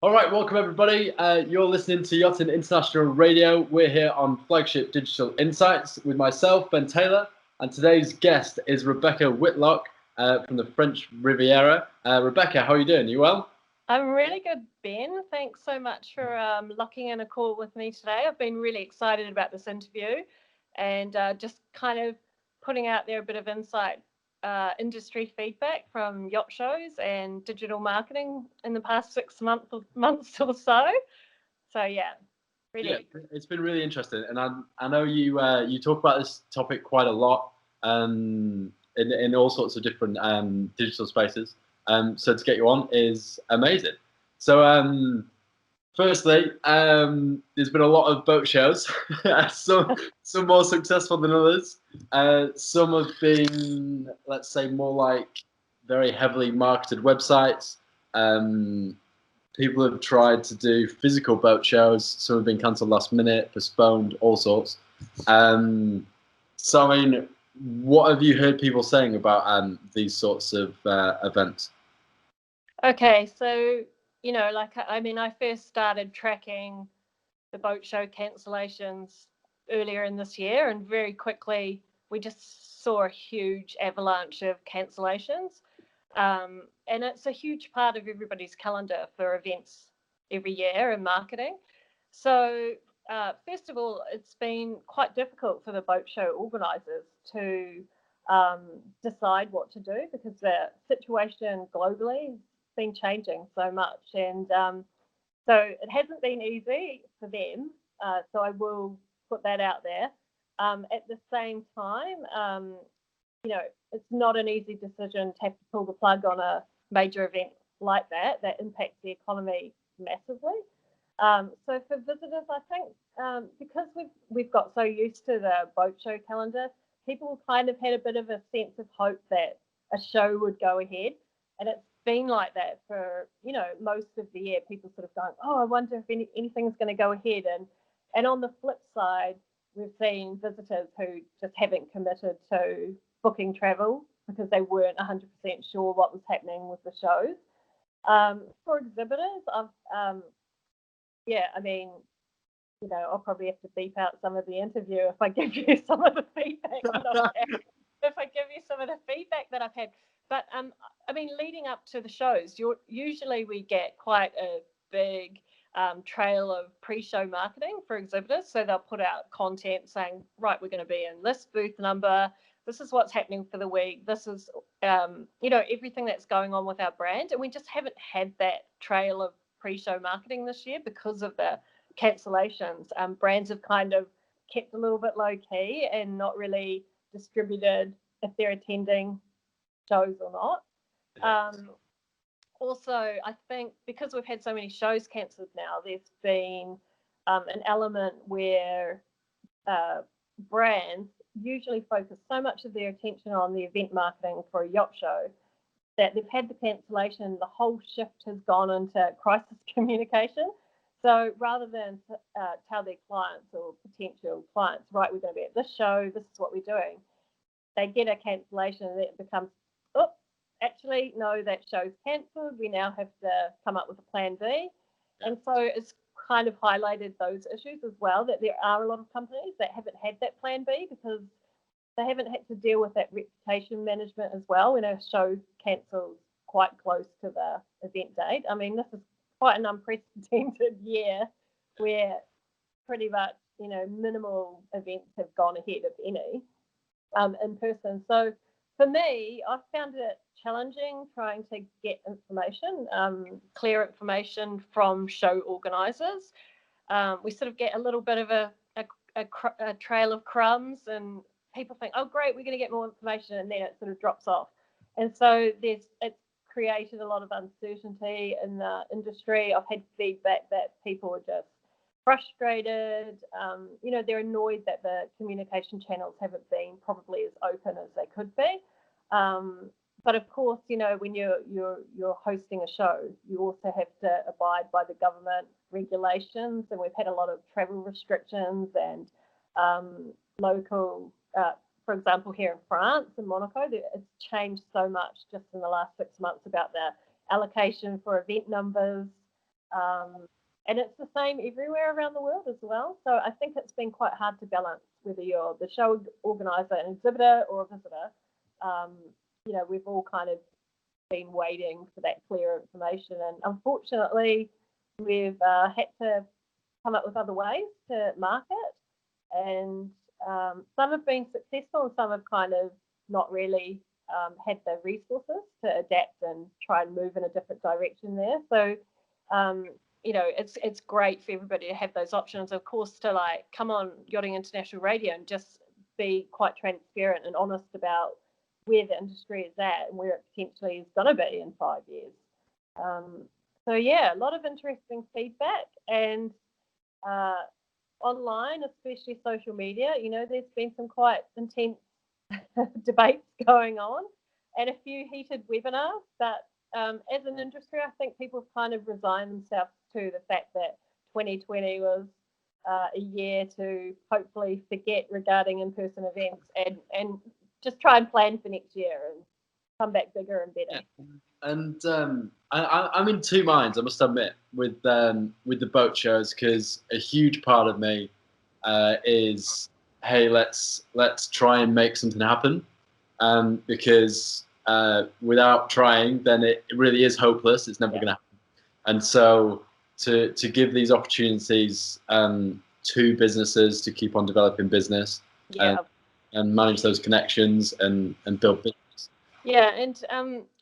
All right, welcome everybody. You're listening to Yachting International Radio. We're here on Flagship Digital Insights with myself, Ben Taylor, and today's guest is Rebecca Whitlocke from the French Riviera. Rebecca, how are you doing? You well? I'm really good, Ben. Thanks so much for locking in a call with me today. I've been really excited about this interview and just kind of putting out there a bit of insight, industry feedback from yacht shows and digital marketing in the past 6 months or so. So, yeah, Yeah, really. it's been really interesting, and I know you talk about this topic quite a lot in all sorts of different digital spaces. So to get you on is amazing. So firstly, there's been a lot of boat shows. some more successful than others. Some have been, let's say, more like very heavily marketed websites. Um, People have tried to do physical boat shows. Some have been cancelled last minute, postponed, all sorts. So, I mean, what have you heard people saying about these sorts of events? Okay, so, I first started tracking the boat show cancellations earlier in this year, and very quickly we just saw a huge avalanche of cancellations. And it's a huge part of everybody's calendar for events every year and marketing. So, first of all, it's been quite difficult for the boat show organisers to decide what to do because the situation globally has been changing so much. And so it hasn't been easy for them. So I will put that out there. At the same time, it's not an easy decision to have to pull the plug on a major event like that impacts the economy massively. So for visitors, I think because we've got so used to the boat show calendar, people kind of had a bit of a sense of hope that a show would go ahead, and it's been like that for most of the year. People sort of going, oh, I wonder if anything's going to go ahead, and on the flip side, we've seen visitors who just haven't committed to booking travel because they weren't 100% sure what was happening with the shows. For exhibitors, I mean, I'll probably have to beep out some of the interview if I give you some of the feedback that I've had. If I give you some of the feedback that I've had, but I mean, leading up to the shows, usually we get quite a big trail of pre-show marketing for exhibitors. So they'll put out content saying, right, we're going to be in this booth number. This is what's happening for the week. This is, everything that's going on with our brand. And we just haven't had that trail of pre-show marketing this year because of the cancellations. Brands have kind of kept a little bit low key and not really distributed if they're attending shows or not. Also, I think because we've had so many shows cancelled now, there's been an element where brands usually focus so much of their attention on the event marketing for a yacht show that they've had the cancellation, the whole shift has gone into crisis communication. So rather than tell their clients or potential clients, right, we're going to be at this show, this is what we're doing, they get a cancellation and it becomes, oh, actually, no, that show's cancelled. We now have to come up with a plan B. And so it's kind of highlighted those issues as well, that there are a lot of companies that haven't had that plan B because they haven't had to deal with that reputation management as well when a show cancels quite close to the event date. I mean, this is quite an unprecedented year where pretty much, minimal events have gone ahead, if any, in person. So for me, I found it challenging trying to get information, clear information from show organisers. We sort of get a little bit of a trail of crumbs, and people think, oh, great, we're going to get more information, and then it sort of drops off. And so it's created a lot of uncertainty in the industry. I've had feedback that people are just frustrated. They're annoyed that the communication channels haven't been probably as open as they could be. But of course, when you're hosting a show, you also have to abide by the government regulations, and we've had a lot of travel restrictions and local. For example, here in France and Monaco, it's changed so much just in the last 6 months about the allocation for event numbers. And it's the same everywhere around the world as well. So I think it's been quite hard to balance whether you're the show organizer, an exhibitor, or a visitor. We've all kind of been waiting for that clear information, and unfortunately, we've had to come up with other ways to market. And some have been successful, and some have kind of not really had the resources to adapt and try and move in a different direction there. So it's great for everybody to have those options, of course, to like come on Yachting International Radio and just be quite transparent and honest about where the industry is at and where it potentially is going to be in 5 years. So yeah, a lot of interesting feedback, and online, especially social media, there's been some quite intense debates going on and a few heated webinars. But as an industry, I think people have kind of resigned themselves to the fact that 2020 was a year to hopefully forget regarding in-person events and just try and plan for next year and come back bigger and better. Yeah. And I'm in two minds, I must admit, with the boat shows, because a huge part of me is, hey, let's try and make something happen, because without trying, then it really is hopeless. It's never going to happen. And so to give these opportunities to businesses to keep on developing business and manage those connections and build business. Yeah, and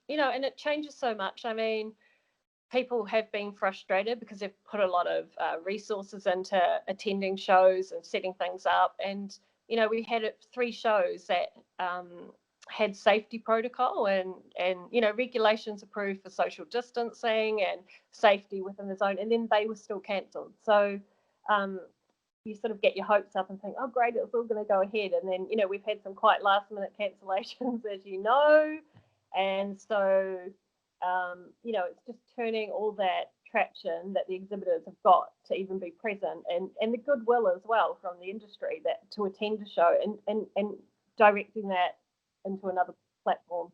and it changes so much. I mean, people have been frustrated because they've put a lot of resources into attending shows and setting things up. And, we had 3 shows that had safety protocol and regulations approved for social distancing and safety within the zone, and then they were still cancelled. So you sort of get your hopes up and think, oh, great, it's all going to go ahead. And then, we've had some quite last minute cancellations, as you know. And so, it's just turning all that traction that the exhibitors have got to even be present, and the goodwill as well from the industry that to attend a show and directing that into another platform.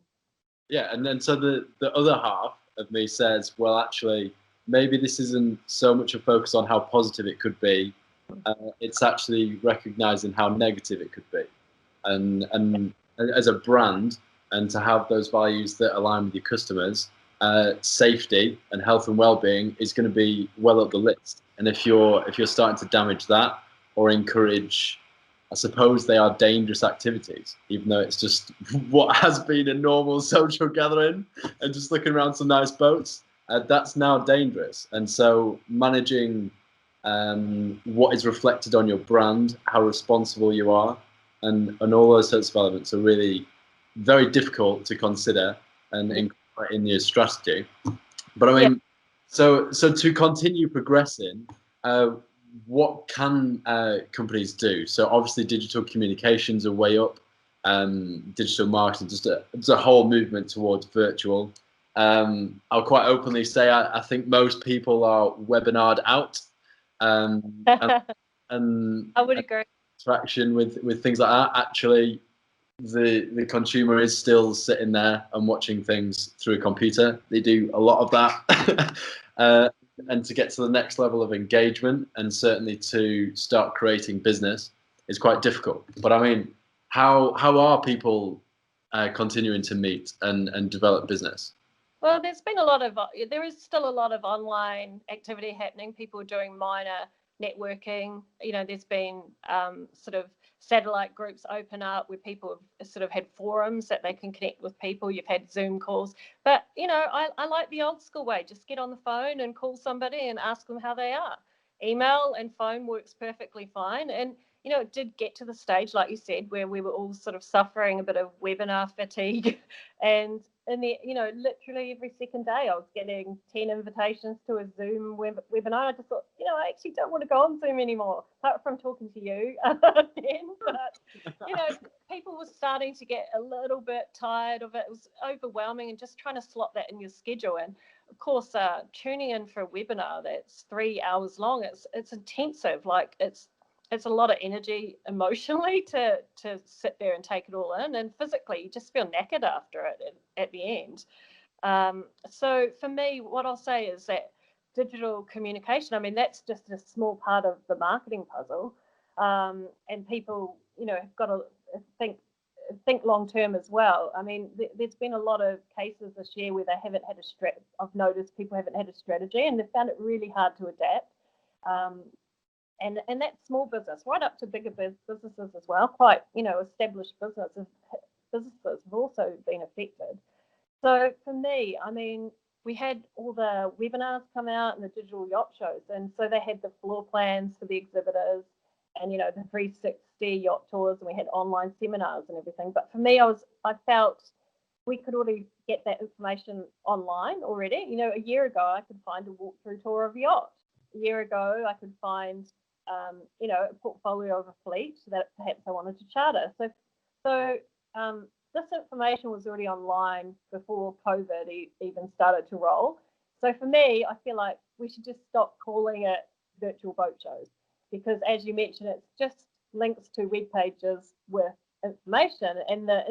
Yeah, and then so the other half of me says, well, actually, maybe this isn't so much a focus on how positive it could be. It's actually recognizing how negative it could be, and as a brand, and to have those values that align with your customers, safety and health and well-being is going to be well up the list. And if you're starting to damage that or encourage, I suppose they are dangerous activities, even though it's just what has been a normal social gathering and just looking around some nice boats, that's now dangerous. And so managing what is reflected on your brand, how responsible you are, and all those sorts of elements are really very difficult to consider and incorporate in your strategy. But I mean, so to continue progressing, what can companies do? So obviously digital communications are way up, digital marketing, just a whole movement towards virtual. I'll quite openly say I think most people are webinared out, and I would agree. Interaction with things like that. Actually, the consumer is still sitting there and watching things through a computer. They do a lot of that. And to get to the next level of engagement and certainly to start creating business is quite difficult. But I mean, how are people continuing to meet and develop business? Well, there is still a lot of online activity happening. People are doing minor networking. There's been sort of satellite groups open up where people have sort of had forums that they can connect with people. You've had Zoom calls. But, I like the old school way. Just get on the phone and call somebody and ask them how they are. Email and phone works perfectly fine. And, it did get to the stage, like you said, where we were all sort of suffering a bit of webinar fatigue. And literally every second day I was getting 10 invitations to a Zoom webinar. I just thought, I actually don't want to go on Zoom anymore, apart from talking to you then. But, people were starting to get a little bit tired of it. It was overwhelming, and just trying to slot that in your schedule. And of course, tuning in for a webinar that's 3 hours long, it's intensive. Like it's a lot of energy emotionally to sit there and take it all in, and physically you just feel knackered after it at the end. So for me, what I'll say is that digital communication, I mean, that's just a small part of the marketing puzzle. And people, have got to think long term as well. I mean, there's been a lot of cases this year where they haven't had I've noticed people haven't had a strategy, and they've found it really hard to adapt. And that's small business, right up to bigger businesses as well. Quite, established businesses have also been affected. So for me, I mean, we had all the webinars come out and the digital yacht shows, and so they had the floor plans for the exhibitors, and the 360 yacht tours, and we had online seminars and everything. But for me, I felt we could already get that information online already. A year ago I could find a walkthrough tour of a yacht. A year ago I could find a portfolio of a fleet that perhaps I wanted to charter. So this information was already online before COVID even started to roll. So for me, I feel like we should just stop calling it virtual boat shows, because as you mentioned, it's just links to web pages with information, and the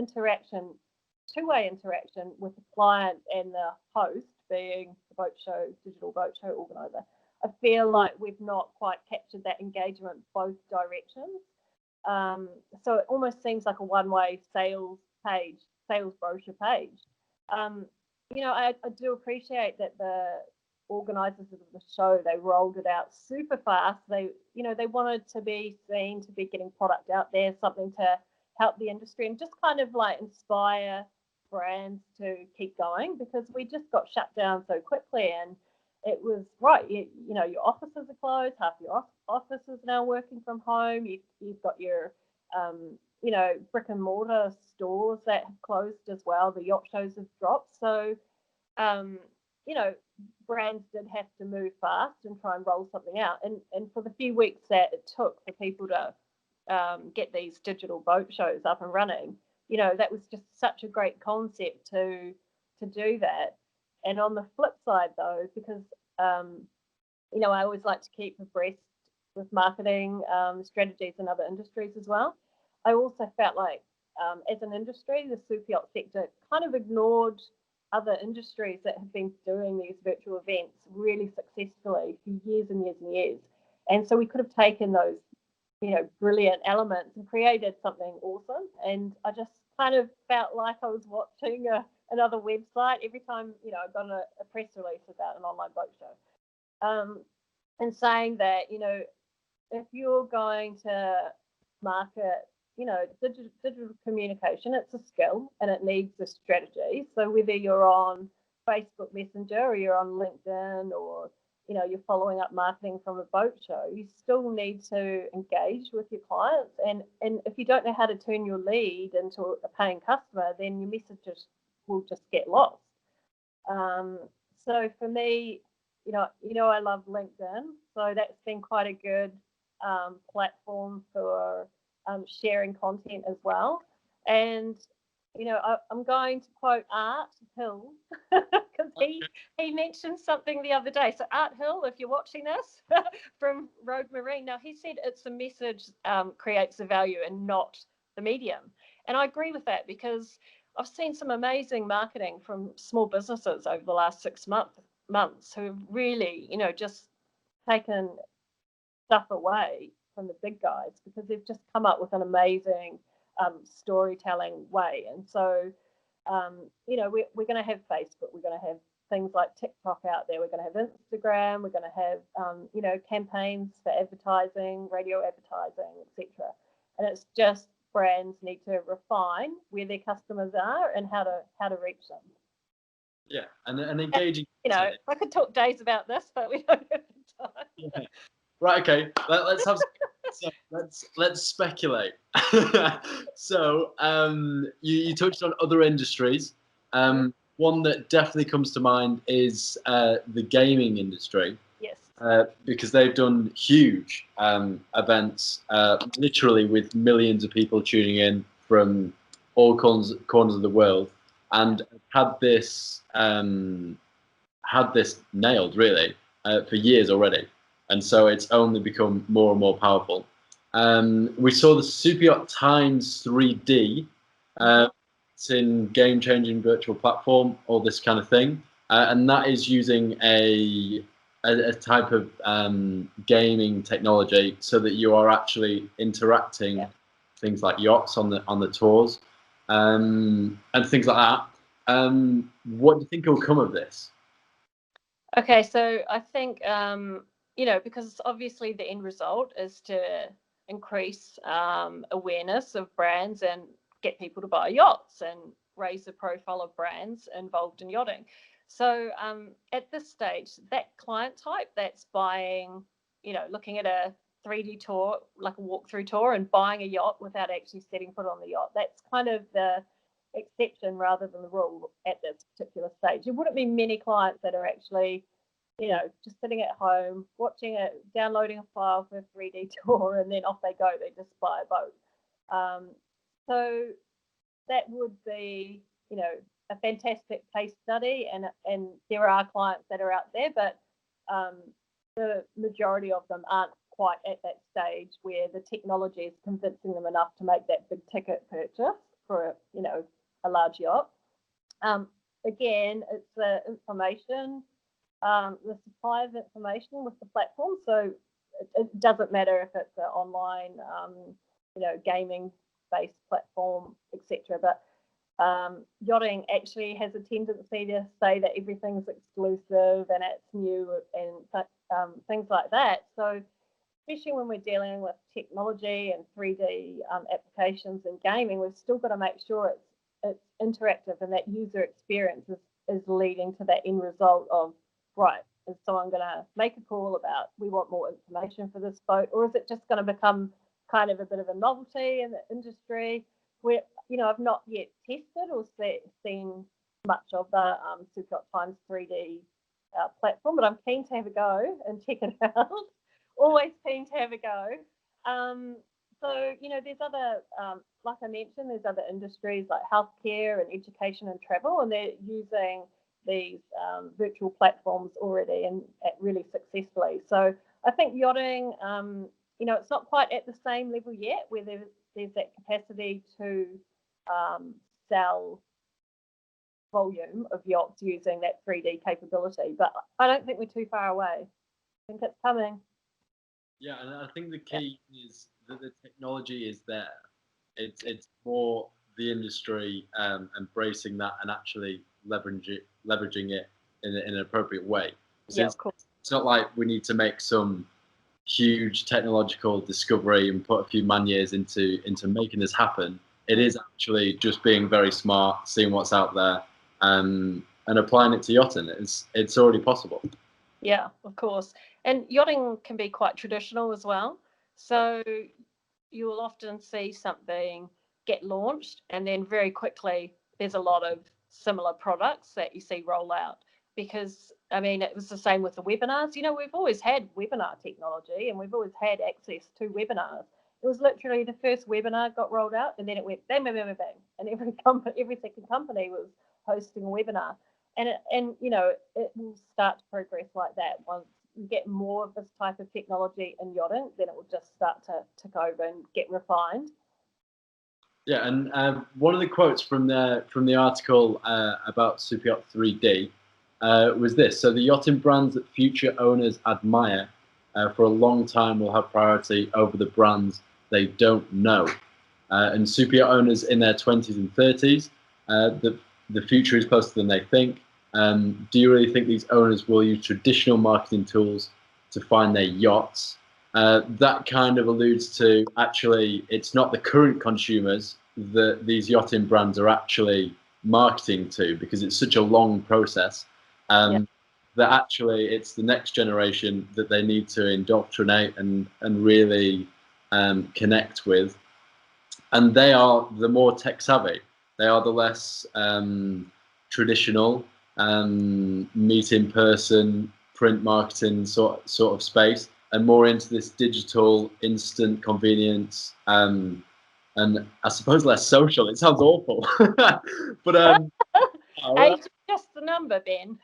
two-way interaction with the client and the host, being the digital boat show organizer. I feel like we've not quite captured that engagement both directions. So it almost seems like a one-way sales brochure page. I do appreciate that the organisers of the show, they rolled it out super fast. They wanted to be seen to be getting product out there, something to help the industry and just kind of like inspire brands to keep going, because we just got shut down so quickly. And it was right, your offices are closed, half your offices are now working from home. You've got your brick and mortar stores that have closed as well. The yacht shows have dropped. So brands did have to move fast and try and roll something out. And for the few weeks that it took for people to get these digital boat shows up and running, that was just such a great concept to do that. And on the flip side, though, because I always like to keep abreast with marketing strategies in other industries as well, I also felt like as an industry, the super yacht sector kind of ignored other industries that have been doing these virtual events really successfully for years and years and years. And so we could have taken those, brilliant elements and created something awesome. And I just kind of felt like I was watching another website every time, I got a press release about an online boat show. And saying that, if you're going to market, digital communication, it's a skill and it needs a strategy. So whether you're on Facebook Messenger or you're on LinkedIn, or you're following up marketing from a boat show, you still need to engage with your clients. And if you don't know how to turn your lead into a paying customer, then your messages will just get lost. So for me, I love LinkedIn, so that's been quite a good platform for sharing content as well. And I'm going to quote Art Hill because he mentioned something the other day. So Art Hill, if you're watching this from Road Marine, now he said it's the message creates the value and not the medium. And I agree with that, because I've seen some amazing marketing from small businesses over the last 6 months who have really, just taken stuff away from the big guys, because they've just come up with an amazing storytelling way. And so, we're going to have Facebook, we're going to have things like TikTok out there, we're going to have Instagram, we're going to have, campaigns for advertising, radio advertising, etc. And it's just brands need to refine where their customers are and how to reach them. Yeah, and engaging. I could talk days about this, but we don't have the time. Yeah. Right. Okay. Let's have. So let's speculate. So you touched on other industries. One that definitely comes to mind is the gaming industry. Yes. Because they've done huge events, literally with millions of people tuning in from all corners of the world, and had this nailed really for years already. And so it's only become more and more powerful. We saw the Super Yacht Times 3D. It's in game-changing virtual platform, all this kind of thing. And that is using a a type of gaming technology so that you are actually interacting things like yachts on the tours and things like that. What do you think will come of this? Okay, so I think because obviously the end result is to increase awareness of brands and get people to buy yachts and raise the profile of brands involved in yachting. So at this stage, that client type that's buying, looking at a 3D tour, like a walkthrough tour, and buying a yacht without actually setting foot on the yacht, that's kind of the exception rather than the rule at this particular stage. There wouldn't be many clients that are actually, just sitting at home, watching it, downloading a file for a 3D tour, and then off they go. They just buy a boat. So that would be, a fantastic case study, and there are clients that are out there, but the majority of them aren't quite at that stage where the technology is convincing them enough to make that big ticket purchase for a large yacht. Again, it's the information, the supply of information with the platform. So it doesn't matter if it's an online, gaming-based platform, etc. But yachting actually has a tendency to say that everything's exclusive and it's new and things like that. So especially when we're dealing with technology and 3D applications and gaming, we've still got to make sure it's interactive and that user experience is leading to that end result of, right, is someone going to make a call about, we want more information for this boat, or is it just going to become kind of a bit of a novelty in the industry where, I've not yet tested or seen much of the Super Yacht Times 3D platform, but I'm keen to have a go and check it out. Always keen to have a go. So, there's other, like I mentioned, there's other industries like healthcare and education and travel, and they're using these virtual platforms already and really successfully. So I think yachting, it's not quite at the same level yet where there's that capacity to sell volume of yachts using that 3D capability, but I don't think we're too far away. I think it's coming. Yeah, and I think the key is that the technology is there. It's more the industry embracing that and actually leveraging it in an appropriate way. So Of course. It's not like we need to make some huge technological discovery and put a few man years into making this happen. It is actually just being very smart, seeing what's out there, and applying it to yachting. It's already possible. Yeah, of course. And yachting can be quite traditional as well. So you will often see something get launched and then very quickly there's a lot of similar products that you see roll out. Because, it was the same with the webinars. We've always had webinar technology and we've always had access to webinars. It was literally the first webinar got rolled out and then it went bang, bang, bang, bang. And every second company was hosting a webinar. And it will start to progress like that. Once you get more of this type of technology in yachting, then it will just start to tick over and get refined. Yeah, and one of the quotes from the article about Super Yacht 3D was this. So the yachting brands that future owners admire for a long time will have priority over the brands they don't know. And super yacht owners in their 20s and 30s, the future is closer than they think. Do you really think these owners will use traditional marketing tools to find their yachts? That kind of alludes to, actually, it's not the current consumers that these yachting brands are actually marketing to, because it's such a long process that actually it's the next generation that they need to indoctrinate and really connect with. And they are the more tech savvy. They are the less traditional meet in person, print marketing sort of space, and more into this digital instant convenience, and I suppose less social. It sounds awful, but Age is just the number, Ben.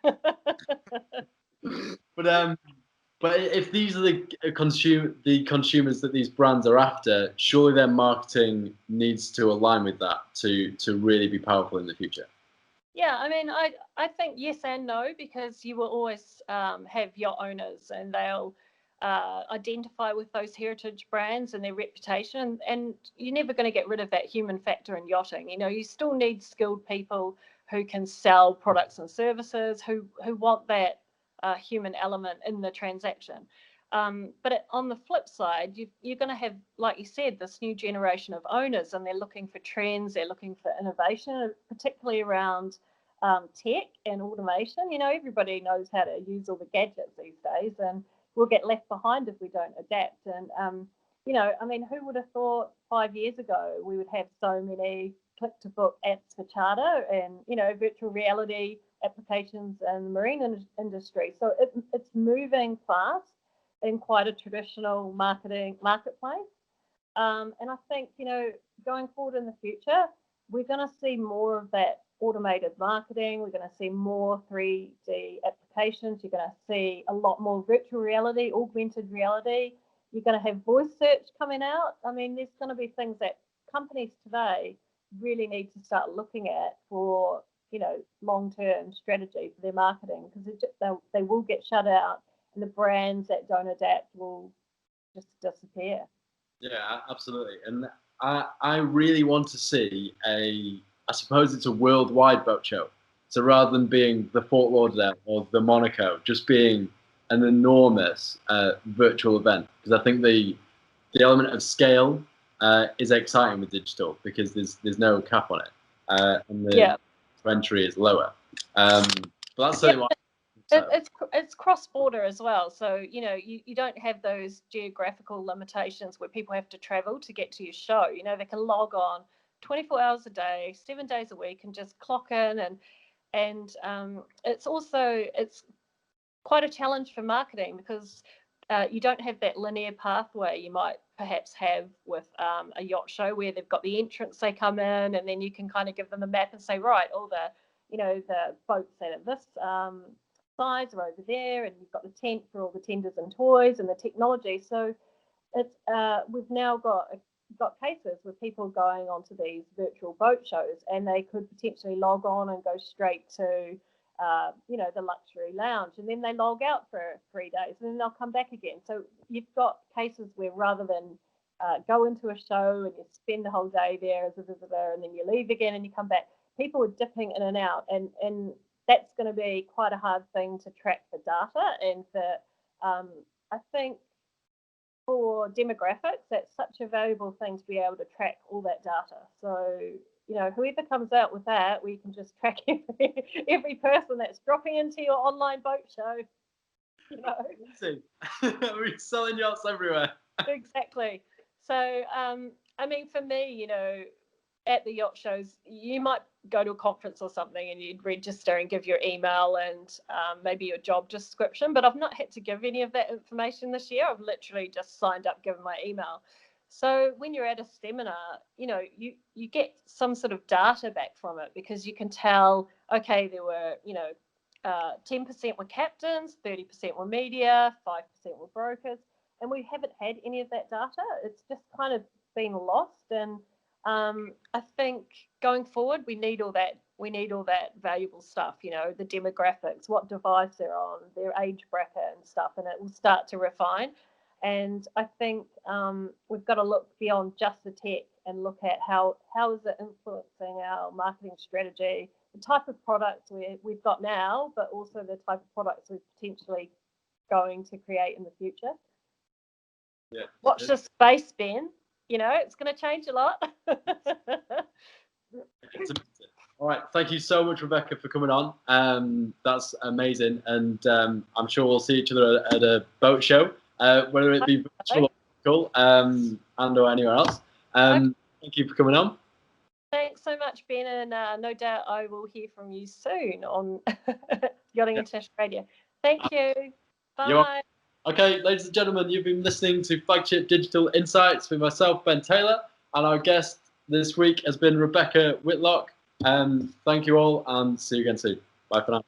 but if these are the consumers that these brands are after, surely their marketing needs to align with that to really be powerful in the future. Yeah, I mean, I think yes and no, because you will always have yacht owners, and they'll identify with those heritage brands and their reputation, and you're never going to get rid of that human factor in yachting. You know, you still need skilled people who can sell products and services, who want that human element in the transaction. But on the flip side, you're going to have, like you said, this new generation of owners, and they're looking for trends, they're looking for innovation, particularly around tech and automation. You know, everybody knows how to use all the gadgets these days, and we'll get left behind if we don't adapt. And you know, I mean, who would have thought 5 years ago we would have so many click-to-book apps for charter, and you know, virtual reality applications in the marine industry? So it's moving fast in quite a traditional marketplace. And I think, you know, going forward in the future, we're going to see more of that automated marketing. We're going to see more 3D applications. You're going to see a lot more virtual reality, augmented reality. You're going to have voice search coming out. I mean, there's going to be things that companies today really need to start looking at for, you know, long-term strategy for their marketing, because they will get shut out, and the brands that don't adapt will just disappear. Yeah, absolutely. And I really want to see I suppose it's a worldwide boat show. So rather than being the Fort Lauderdale or the Monaco, just being an enormous virtual event. Because I think the element of scale is exciting with digital, because there's no cap on it, and the entry is lower. But that's certainly what. It's cross-border as well, so you know, you don't have those geographical limitations where people have to travel to get to your show. You know, they can log on 24 hours a day, 7 days a week, and just clock in. And it's quite a challenge for marketing, because you don't have that linear pathway you might perhaps have with a yacht show, where they've got the entrance, they come in, and then you can kind of give them a map and say, right, all the, you know, the boats that are this size are over there, and you've got the tent for all the tenders and toys and the technology. So it's we've now got cases with people going onto these virtual boat shows, and they could potentially log on and go straight to you know, the luxury lounge, and then they log out for 3 days, and then they'll come back again. So you've got cases where, rather than go into a show and you spend the whole day there as a visitor, and then you leave again and you come back, people are dipping in and out, and that's going to be quite a hard thing to track for data. And for I think for demographics, that's such a valuable thing to be able to track all that data. So, you know, whoever comes out with that, we can just track every person that's dropping into your online boat show. You know, we're selling yachts everywhere. Exactly. So, I mean, for me, you know, at the yacht shows, you might go to a conference or something, and you'd register and give your email and maybe your job description, but I've not had to give any of that information this year. I've literally just signed up, given my email. So when you're at a seminar, you know, you get some sort of data back from it, because you can tell, okay, there were, you know, 10% were captains, 30% were media, 5% were brokers, and we haven't had any of that data. It's just kind of been lost. And I think going forward, we need all that. We need all that valuable stuff, you know, the demographics, what device they're on, their age bracket and stuff, and it will start to refine. And I think we've got to look beyond just the tech and look at how is it influencing our marketing strategy, the type of products we've got now, but also the type of products we're potentially going to create in the future. Yeah. Watch this space, Ben. You know, it's going to change a lot. All right. Thank you so much, Rebecca, for coming on. That's amazing. And I'm sure we'll see each other at a boat show, whether it be virtual or and or anywhere else. Thank you for coming on. Thanks so much, Ben. And no doubt I will hear from you soon on Yachting International Radio. Thank you. Bye. Okay, ladies and gentlemen, you've been listening to Flagship Digital Insights with myself, Ben Taylor, and our guest this week has been Rebecca Whitlocke. Thank you all, and see you again soon. Bye for now.